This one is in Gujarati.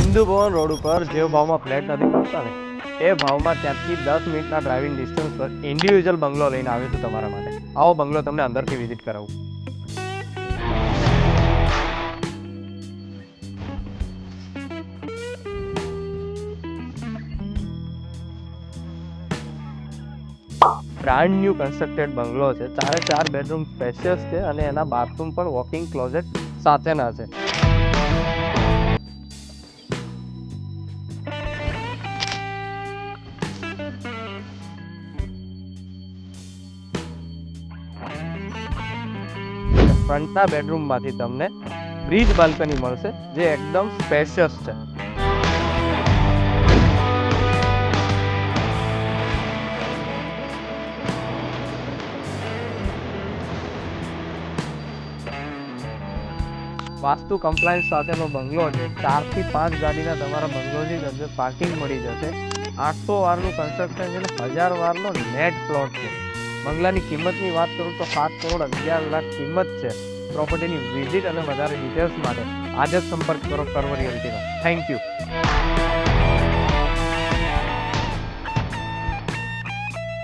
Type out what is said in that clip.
સિંધુ ભવન રોડ ઉપર જે ભાવમાં ફ્લેટ નથી મળતા ને એ ભાવમાં ત્યાંથી 10 મિનિટના ડ્રાઇવિંગ ડિસ્ટન્સ પર ઇન્ડિવિજ્યુઅલ બંગલો લઈને આવ્યો છું તમારા માટે. આવો બંગલો તમને અંદરથી વિઝિટ કરાવું. બ્રાન્ડ ન્યુ કન્સ્ટ્રક્ટેડ બંગલો છે. 4 બેડરૂમ સ્પેશિયસ છે અને એના બાથરૂમ પણ વોકિંગ ક્લોઝેટ સાથેના છે. ફ્રન્ટના બેડરૂમમાંથી તમને બ્રિજ બાલ્કની મળશે જે એકદમ સ્પેશિયસ છે. વાસ્તુ કમ્પ્લાયન્સ સાથેનો બંગલો છે. 4 થી 5 ગાડીના તમારા બંગલોની અંદર પાર્કિંગ મળી જશે. 800 વારનું કન્સ્ટ્રક્શન છે અને 1000 વારનો નેટ પ્લોટ છે. બંગલાની કિંમતની વાત કરું તો 7 કરોડ 11 લાખ કિંમત છે. પ્રોપર્ટીની વિઝિટ અને વધારે ડિટેલ્સ માટે આજે જ સંપર્ક કરો કરવો રિયલ્ટીનો. Thank you.